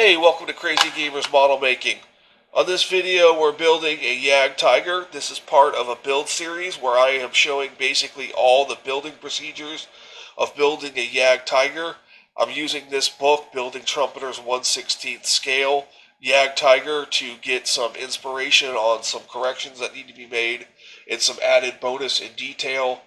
Hey, welcome to Crazy Gamers Model Making. On this video, we're building a JagdTiger. This is part of a build series where I am showing basically all the building procedures of building a JagdTiger. I'm using this book, Building Trumpeter's 1/16th Scale JagdTiger, to get some inspiration on some corrections that need to be made and some added bonus and detail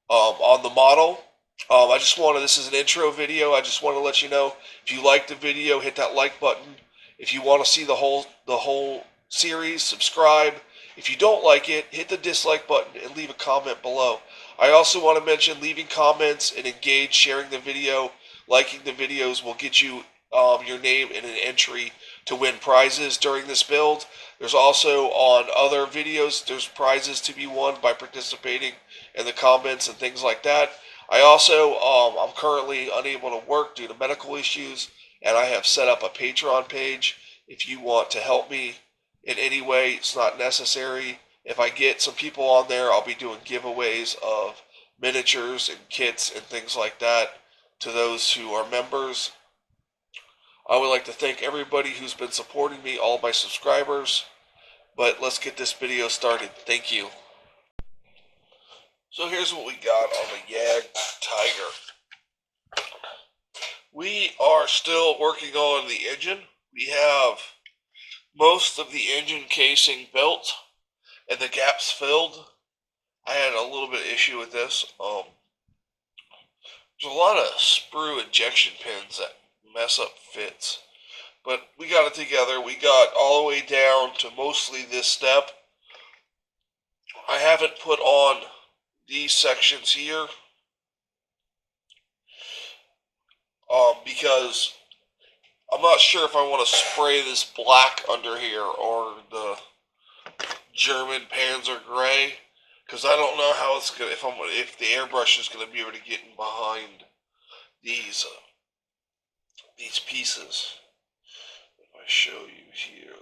on the model. This is an intro video. I just want to let you know, if you like the video, hit that like button. If you want to see the whole series, subscribe. If you don't like it, hit the dislike button and leave a comment below. I also want to mention leaving comments and engage, sharing the video, liking the videos will get you your name in an entry to win prizes during this build. There's also on other videos, there's prizes to be won by participating in the comments and things like that. I also, I'm currently unable to work due to medical issues, and I have set up a Patreon page. If you want to help me in any way, it's not necessary. If I get some people on there, I'll be doing giveaways of miniatures and kits and things like that to those who are members. I would like to thank everybody who's been supporting me, all my subscribers. But let's get this video started. Thank you. So here's what we got on the JagdTiger. We are still working on the engine. We have most of the engine casing built and the gaps filled. I had a little bit of issue with this. There's a lot of sprue injection pins that mess up fits. But we got it together. We got all the way down to mostly this step. I haven't put on these sections here because I'm not sure if I want to spray this black under here or the German Panzer gray, because I don't know how it's gonna, if the airbrush is gonna be able to get in behind these pieces. If I show you here.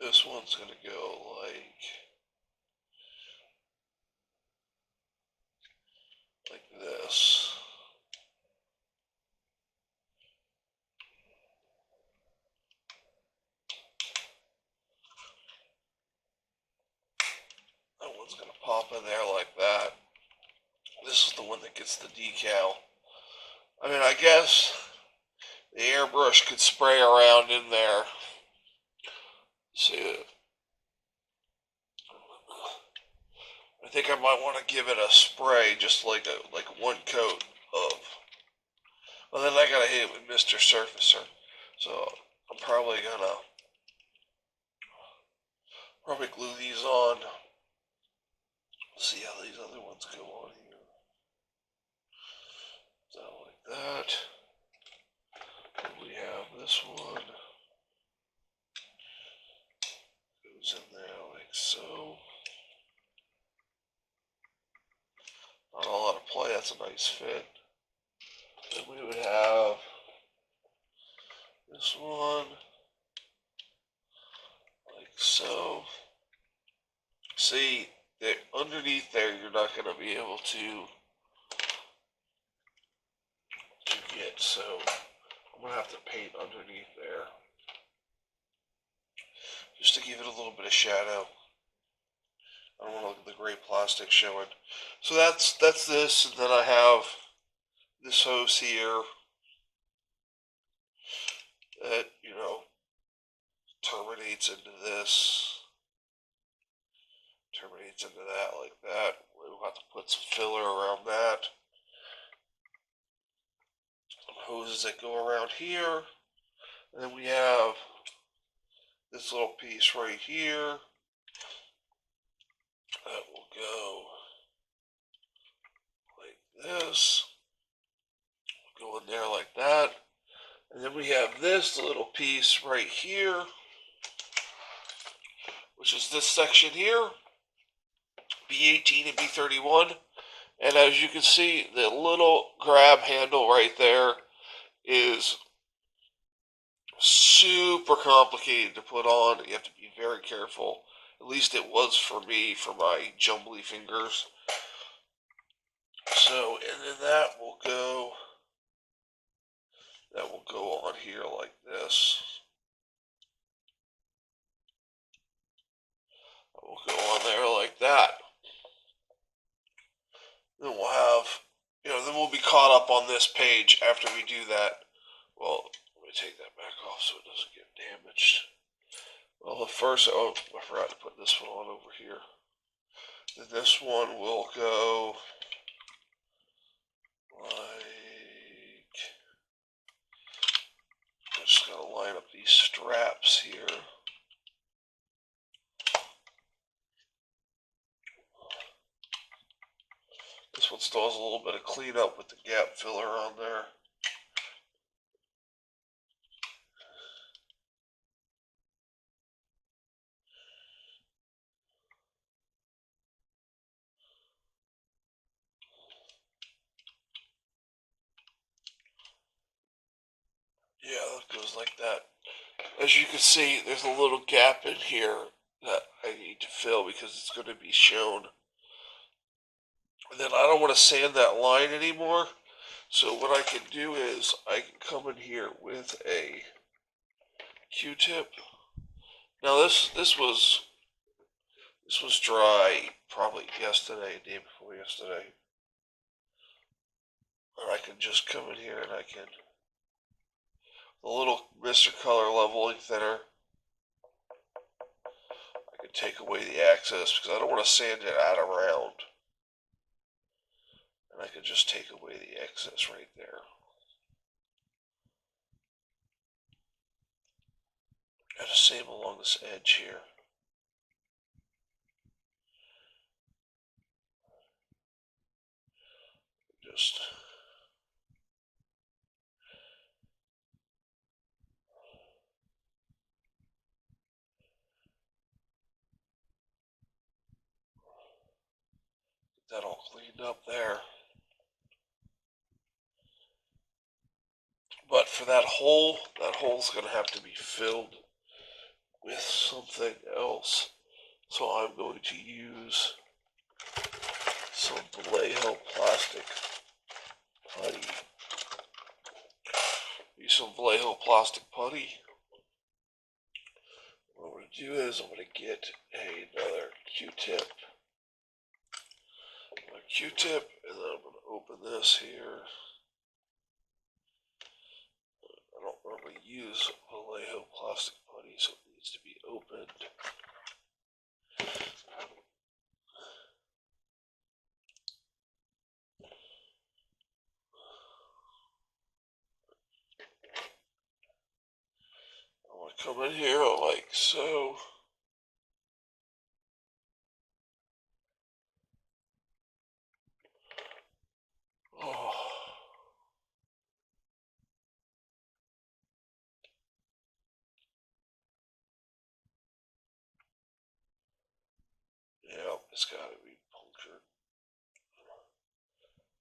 This one's going to go like this. That one's going to pop in there like that. This is the one that gets the decal. I mean, I guess the airbrush could spray around in there. See it? I think I might want to give it a spray, just like one coat of. Well, then I gotta hit it with Mr. Surfacer, so I'm probably gonna glue these on. See how these other ones go on here. So like that. And we have this one. Goes in there like so. Not a lot of play, that's a nice fit. Then we would have this one, like so. See, that underneath there, you're not going to be able to get, so I'm going to have to paint underneath there, just to give it a little bit of shadow. I don't want the gray plastic showing. So that's this, and then I have this hose here that, terminates into this, terminates into that like that. We'll have to put some filler around that. Some hoses that go around here. And then we have this little piece right here that will go like this. Go in there like that. And then we have this little piece right here, which is this section here, B18 and B31. And as you can see, the little grab handle right there is super complicated to put on. You have to be very careful. At least it was for me, for my jumbly fingers. So, and then that will go on here like this. That will go on there like that. Then we'll have, then we'll be caught up on this page after we do that. Well, let me take that back off so it doesn't get damaged. Well, first, I forgot to put this one on over here. Then this one will go like, I'm just going to line up these straps here. This one still has a little bit of cleanup with the gap filler on there. Yeah, that goes like that. As you can see, there's a little gap in here that I need to fill because it's going to be shown. And then I don't want to sand that line anymore. So what I can do is I can come in here with a Q-tip. Now this was dry probably yesterday, day before yesterday. Or I can just come in here and I can, the little Mr. Color leveling thinner, I can take away the excess because I don't want to sand it out around. And I can just take away the excess right there. And the same along this edge here. Just get that all cleaned up there. But for that hole's going to have to be filled with something else. So I'm going to use some Vallejo plastic putty. Use some Vallejo plastic putty. What I'm going to do is I'm going to get another Q-tip. My Q-tip, and then I'm going to open this here. I don't normally use Vallejo plastic putty, so it needs to be opened. I want to come in here like so. Oh. Yeah, it's got to be punctured.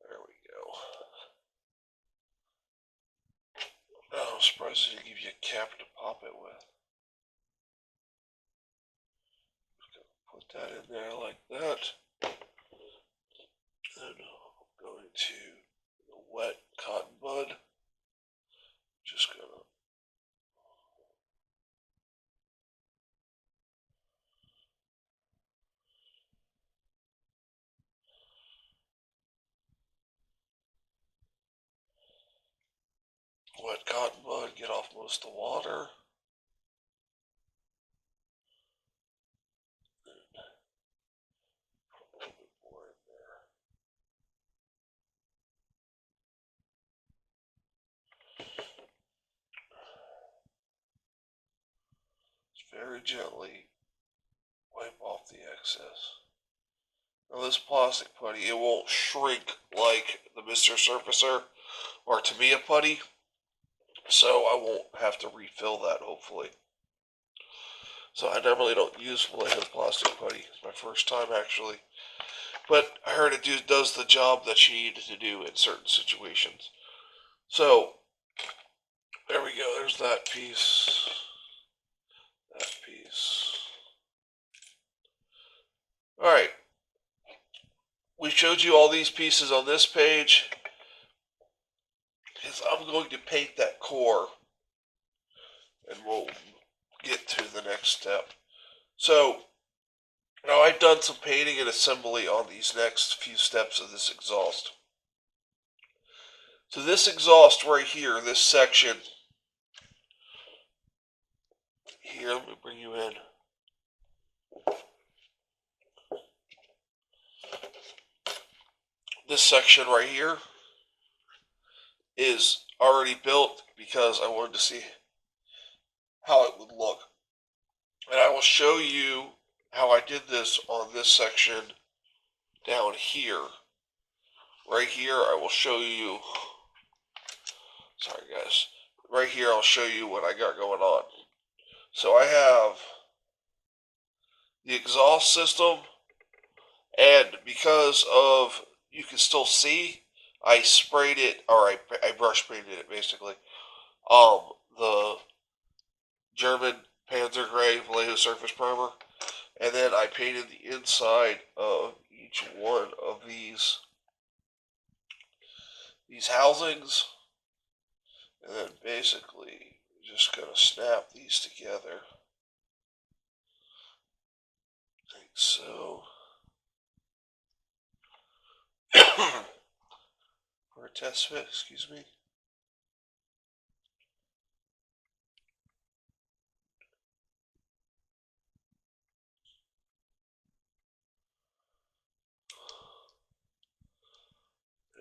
There we go. Oh, I'm surprised they didn't give you a cap to pop it with. Just gonna put that in there like that. Then I'm going to the wet cotton bud. Just gonna wet cotton bud, get off most of the water. Put a little bit more in there. Just very gently wipe off the excess. Now this plastic putty, it won't shrink like the Mr. Surfacer or Tamiya putty, so I won't have to refill that hopefully. So I normally don't use Vallejo plastic putty. It's my first time actually. But I heard it does the job that you need to do in certain situations. So there we go. There's that piece. That piece. we showed you all these pieces on this page because I'm going to paint that core and we'll get to the next step. So now I've done some painting and assembly on these next few steps of this exhaust. So this exhaust right here, this section, here, let me bring you in. This section right here is already built because I wanted to see how it would look. And I will show you how I did this on this section down here. Right here, I will show you, sorry guys, right here I'll show you what I got going on. So I have the exhaust system, and because of, you can still see, I sprayed it, or I brush painted it basically. The German Panzer Gray Vallejo surface primer, and then I painted the inside of each one of these housings, and then basically just gonna snap these together like so. For a test fit, excuse me.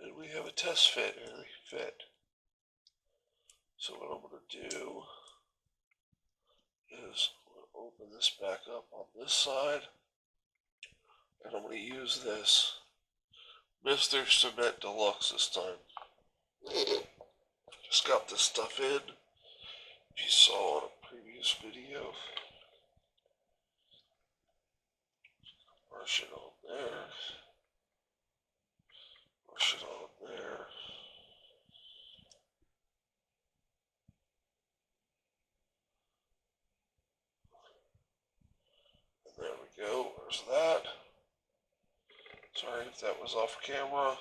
And we have a test fit, and they fit. So what I'm going to do is open this back up on this side, and I'm going to use this Mr. Cement Deluxe this time. Just got this stuff in, if you saw in a previous video. Brush it on there. Brush it on there. And there we go. There's that. Sorry if that was off camera.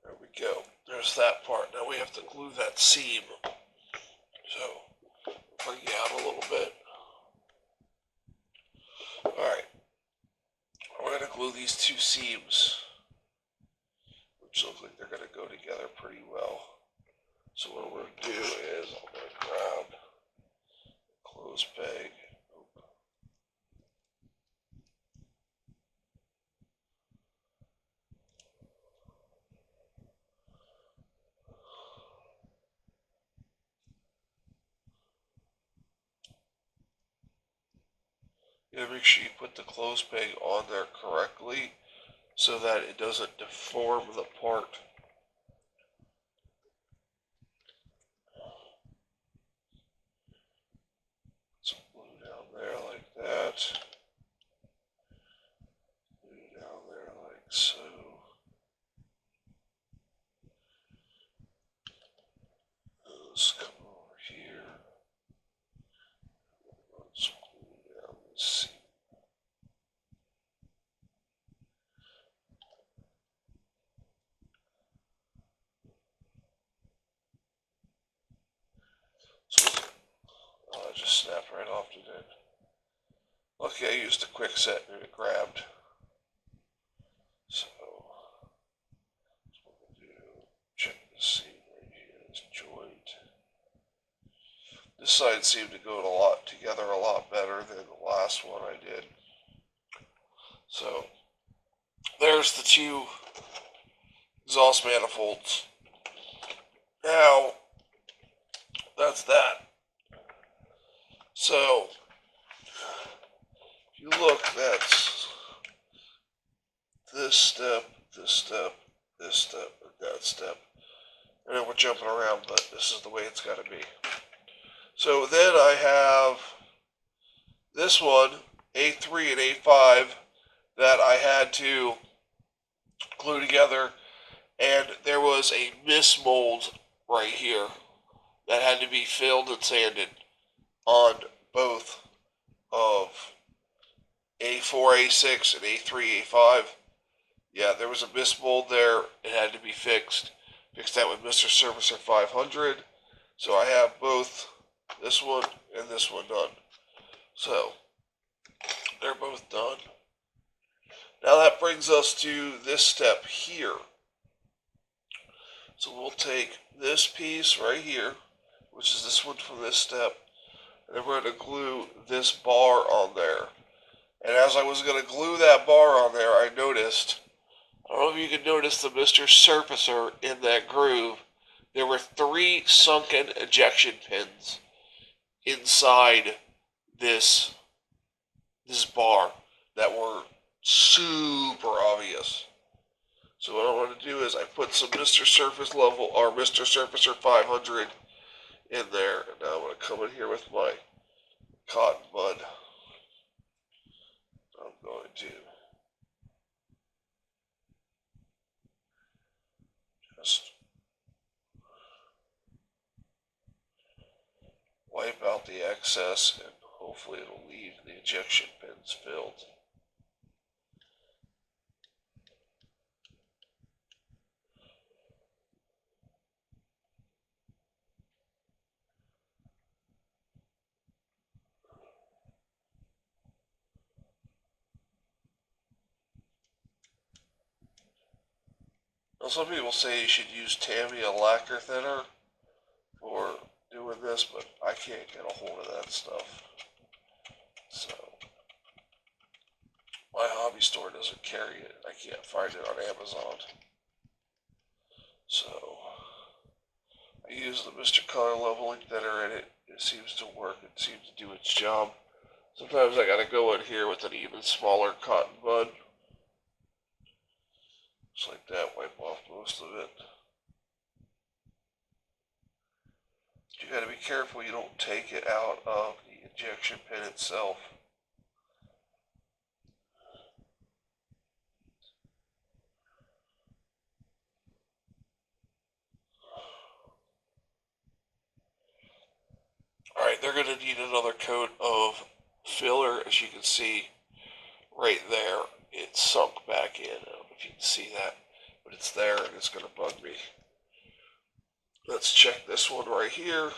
There we go. There's that part. Now we have to glue that seam. So, bring you out a little bit. Alright. We're going to glue these two seams, which look like they're going to go together pretty well. So what I'm going to do is I'm going to grab a clothes peg. You gotta make sure you put the clothes peg on there correctly so that it doesn't deform the part. So glue down there like that. Glue down there like so. Let's come over here. Let's glue down this seam. So, oh, I just snapped right off to that. Lucky I used a quick set and it grabbed. So, what we'll do, check the seam right here, this joint. This side seemed to go together a lot better than the last one I did. So, there's the two exhaust manifolds. Now, that's that. So, if you look, that's this step, this step, this step, and that step. I know we're jumping around, but this is the way it's got to be. So then I have this one, A3 and A5, that I had to glue together, and there was a mismold right here that had to be filled and sanded on both of A4, A6, and A3, A5. Yeah, there was a mismold there. It had to be fixed. Fixed that with Mr. Servicer 500. So I have both this one and this one done. So they're both done. Now that brings us to this step here. So we'll take this piece right here, which is this one from this step, and then we're going to glue this bar on there. And as I was going to glue that bar on there, I noticed, I don't know if you can notice the Mr. Surfacer in that groove, there were 3 sunken ejection pins inside this bar that were super obvious. So what I want to do is I put some Mr. Surface level or Mr. Surfacer 500 in there, and now I'm going to come in here with my cotton bud. I'm going to just wipe out the excess, and hopefully it'll leave the ejection pins filled. Now some people say you should use Tamiya lacquer thinner for doing this, but I can't get a hold of that stuff. So my hobby store doesn't carry it. I can't find it on Amazon. So I use the Mr. Color Leveling Thinner in it. It seems to work. It seems to do its job. Sometimes I gotta go in here with an even smaller cotton bud. Just like that, wipe off most of it. You gotta be careful you don't take it out of the injection pin itself. Alright, they're gonna need another coat of filler. As you can see right there, it sunk back in. I don't know if you can see that, but it's there and it's gonna bug me. Let's check this one right here.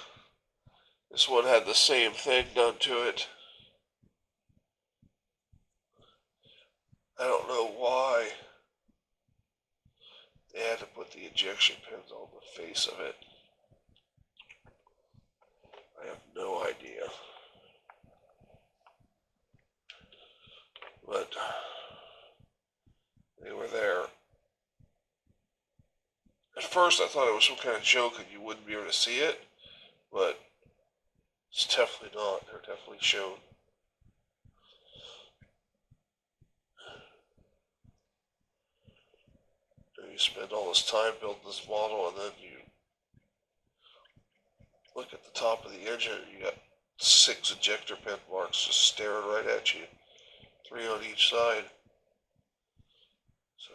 This one had the same thing done to it. I don't know why they had to put the ejection pins on the face of it. I have no idea. But they were there. At first I thought it was some kind of joke and you wouldn't be able to see it, but it's definitely not. They're definitely shown. You spend all this time building this model and then you look at the top of the engine and you got 6 ejector pin marks just staring right at you. 3 on each side. So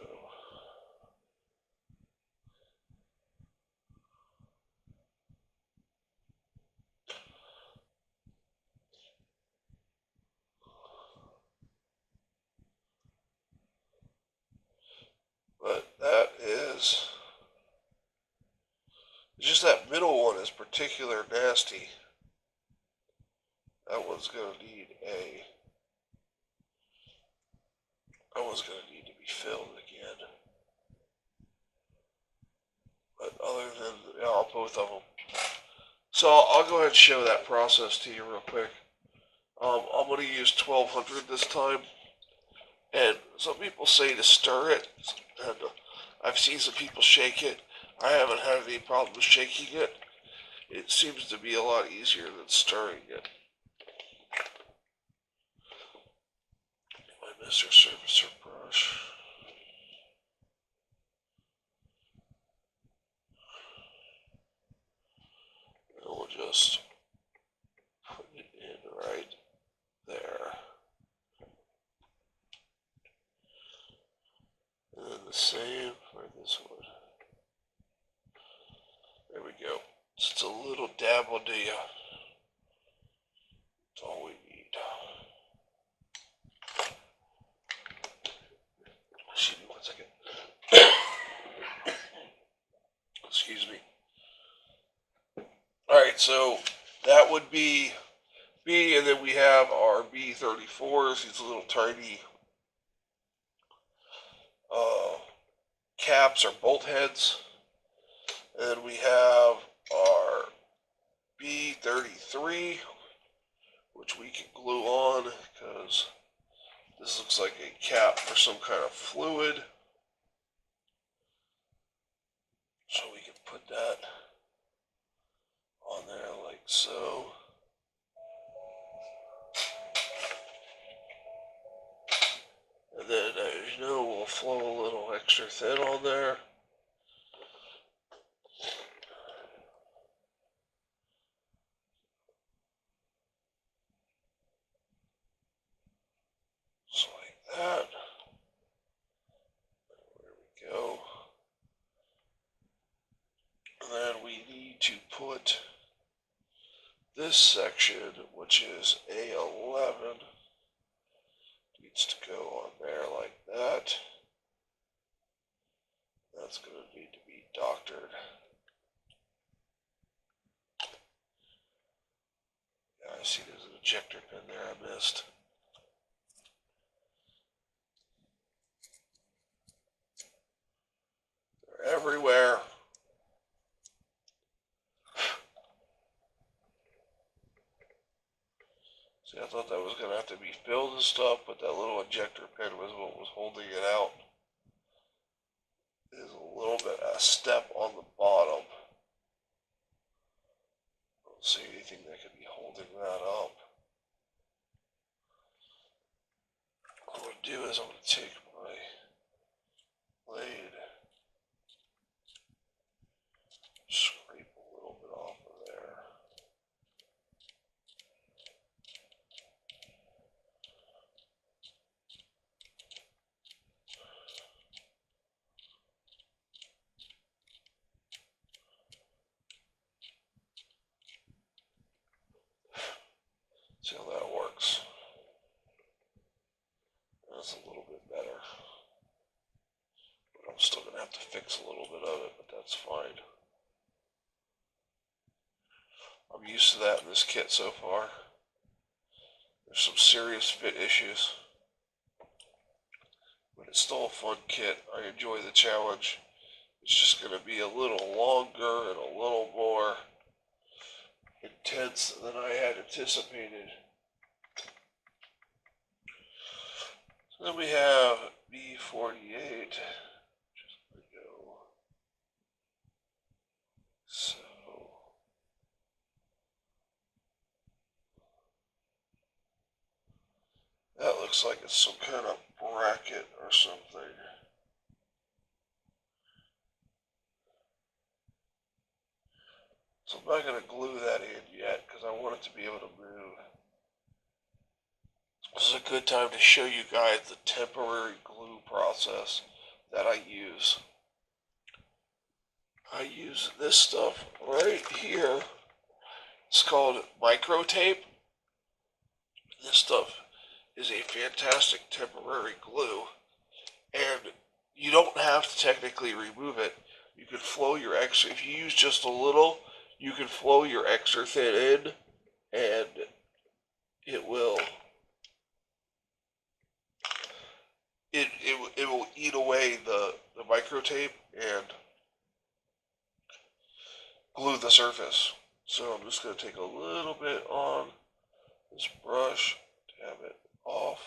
but that is just that middle one is particular nasty. That one's gonna need to be filled again. But other than both of them. So I'll go ahead and show that process to you real quick. I'm going to use 1200 this time. And some people say to stir it. And I've seen some people shake it. I haven't had any problems shaking it. It seems to be a lot easier than stirring it. My Mr. Surfacer brush. And we'll just put it in right there. And then the same for this one. Just a little dab will do you. That's all we need. Excuse me 1 second. Excuse me. Alright, so that would be B, and then we have our B34s, these little tiny caps or bolt heads. And then we have our B33, which we can glue on because this looks like a cap for some kind of fluid. So we can put that on there like so. And then, as you know, we'll flow a little extra thin on there. Just like that. There we go. And then we need to put this section, which is A11, needs to go on there like that. That's going to need to be doctored. Yeah, I see there's an ejector pin there I missed. They're everywhere. See, I thought that was going to have to be filled and stuff, but that little ejector pin was what was holding it out. There's a little bit of a step on the bottom. I don't see anything that could be holding that up. What I'm going to do is I'm going to take my blade, scrape a little bit off of there. See how that works. That's a little bit better. But I'm still going to have to fix a little bit of it, but that's fine. I'm used to that in this kit so far. There's some serious fit issues. But it's still a fun kit. I enjoy the challenge. It's just going to be a little longer and a little more intense than I had anticipated. So then we have B48. Just let me go. So that looks like it's some kind of bracket or something. So I'm not going to glue that in yet because I want it to be able to move. This is a good time to show you guys the temporary glue process that I use. I use this stuff right here. It's called micro tape. This stuff is a fantastic temporary glue, and you don't have to technically remove it. You can flow your extra, if you use just a little, you can flow your extra thin in, and it will it will eat away the micro tape and glue the surface. So I'm just going to take a little bit on this brush, dab it off.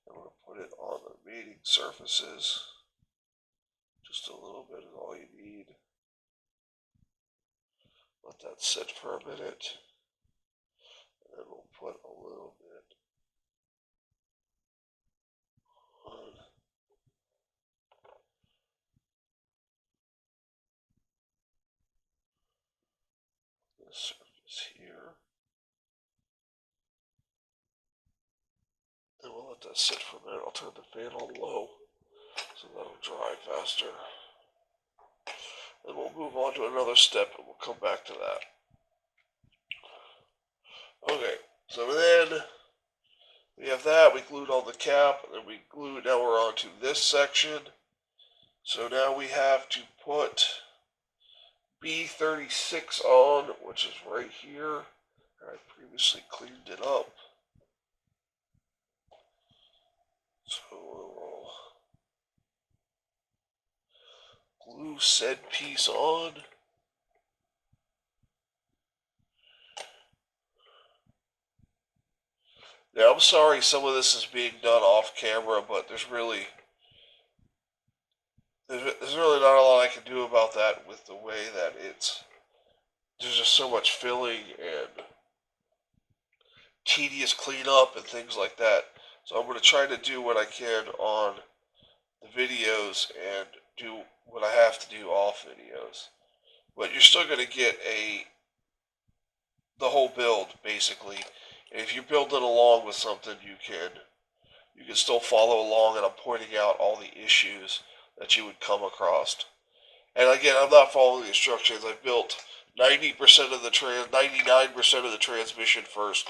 I'm going to put it on the remaining surfaces. Just a little bit is all you need. Let that sit for a minute. And then we'll put a little bit on this surface here. Then we'll let that sit for a minute. I'll turn the fan on low so that'll dry faster. and we'll move on to another step, and we'll come back to that. Okay, so then we have that. We glued on the cap, and then we glued. Now we're on to this section. So now we have to put B36 on, which is right here. I previously cleaned it up. So we'll glue said piece on. Now, I'm sorry some of this is being done off camera, but there's really not a lot I can do about that with the way that there's just so much filling and tedious cleanup and things like that. So I'm going to try to do what I can on the videos and do what I have to do off videos. But you're still going to get the whole build, basically. And if you're building along with something, you can still follow along, and I'm pointing out all the issues that you would come across. And again, I'm not following the instructions. I built 99% of the transmission first,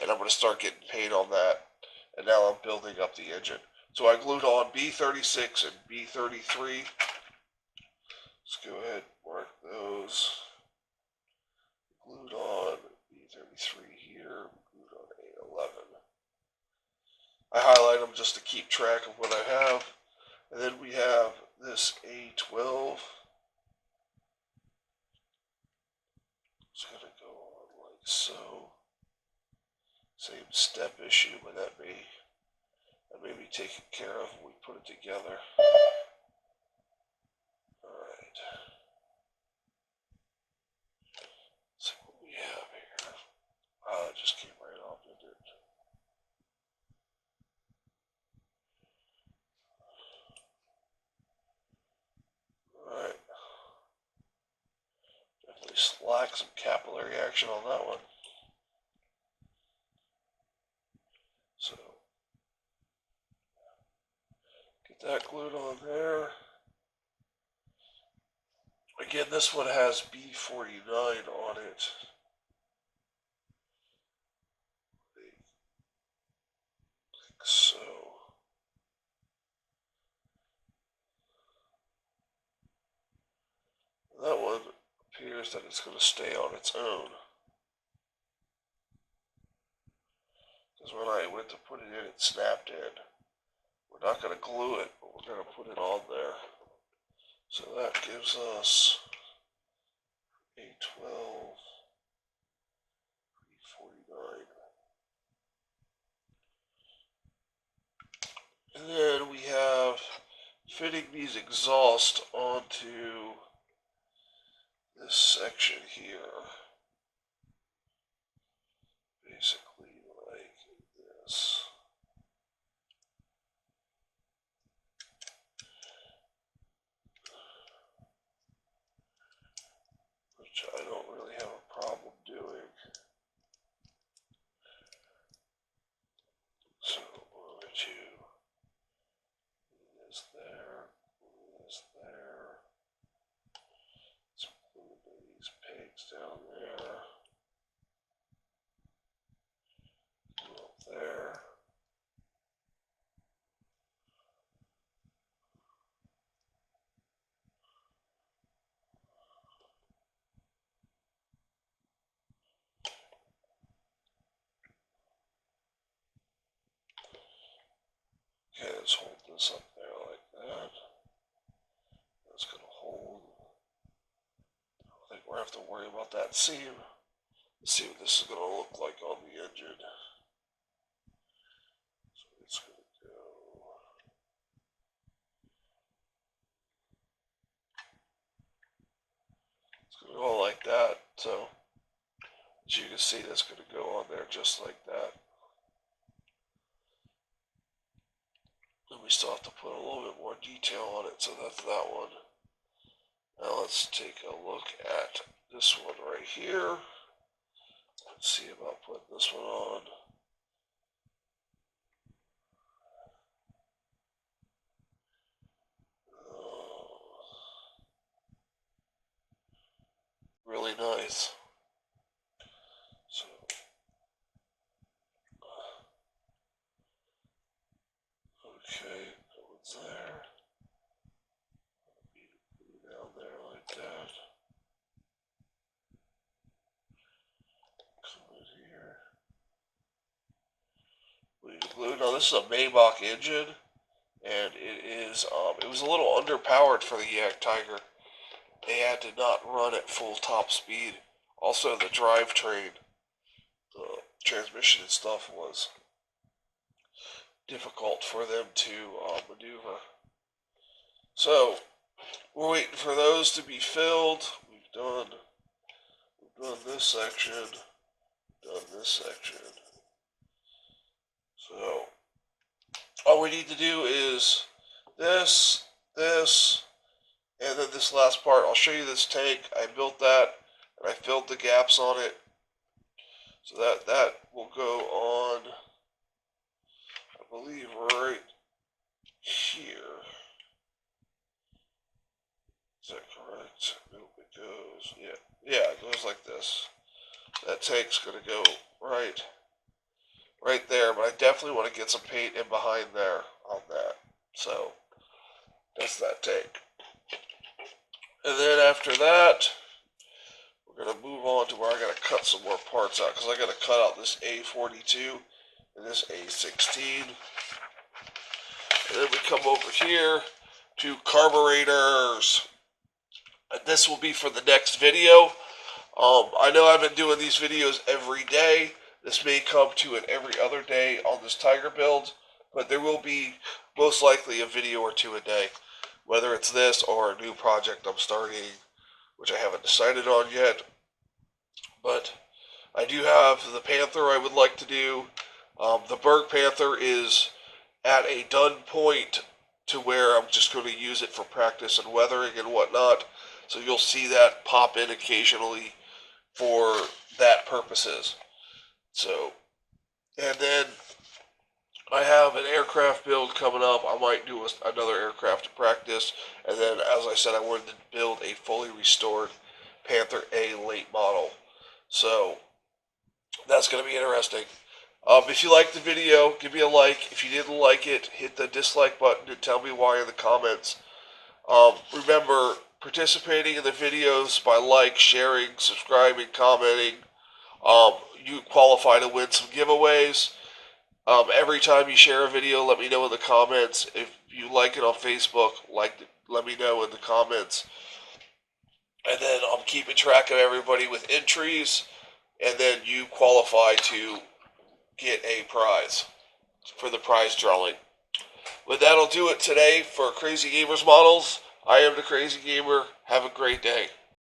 and I'm going to start getting paint on that. And now I'm building up the engine. So I glued on B36 and B33. Let's go ahead and mark those. Glued on B33 here, glued on A11. I highlight them just to keep track of what I have. And then we have this A12. It's going to go on like so. Same step issue, but that may be taken care of when we put it together. Alright. Let's see what we have here. Oh, it just came right off, didn't it? Alright. Definitely lack some capillary action on that one. So, get that glued on there. Again, this one has B49 on it. So, that one appears that it's going to stay on its own. Because when I went to put it in, it snapped in. We're not going to glue it, but we're going to put it on there. So that gives us A12, B49. And then we have fitting these exhausts onto this section here. Basically like this. Which I don't really have a problem doing. So we're going to this there, this there. Let's move these pegs down there. Up there. Okay, let's hold this up there like that. That's going to hold. I don't think we're going to have to worry about that seam. Let's see what this is going to look like on the engine. So it's going to go. It's going to go like that. So, as you can see, that's going to go on there just like that. And we still have to put a little bit more detail on it, so that's that one. Now let's take a look at this one right here. Let's see about putting this one on. this is a Maybach engine, and it was a little underpowered for the JagdTiger. They had to not run at full top speed. Also, the drivetrain, the transmission and stuff was difficult for them to maneuver. So, we're waiting for those to be filled. We've done this section, done this section. So, all we need to do is this, and then this last part. I'll show you this tank. I built that, and I filled the gaps on it. So that will go on, I believe, right here. Is that correct? Nope, it goes, yeah, it goes like this. That tank's going to go right there, but I definitely want to get some paint in behind there on that. So, that's that tank. And then after that, we're going to move on to where I got to cut some more parts out, because I got to cut out this A42 and this A16. And then we come over here to carburetors. And this will be for the next video. I know I've been doing these videos every day. This may come to an every other day on this Tiger build, but there will be most likely a video or two a day, whether it's this or a new project I'm starting, which I haven't decided on yet. But I do have the Panther I would like to do. The Berg Panther is at a done point to where I'm just going to use it for practice and weathering and whatnot. So you'll see that pop in occasionally for that purposes. So, and then I have an aircraft build coming up. I might do another aircraft to practice. And then, as I said, I wanted to build a fully restored Panther A late model. So, that's going to be interesting. If you liked the video, give me a like. If you didn't like it, hit the dislike button and tell me why in the comments. Remember, participating in the videos by sharing, subscribing, commenting, you qualify to win some giveaways. Every time you share a video, let me know in the comments. If you like it on Facebook, let me know in the comments. And then I'm keeping track of everybody with entries, and then you qualify to get a prize for the prize drawing. But that'll do it today for Crazy Gamers Models. I am the Crazy Gamer. Have a great day.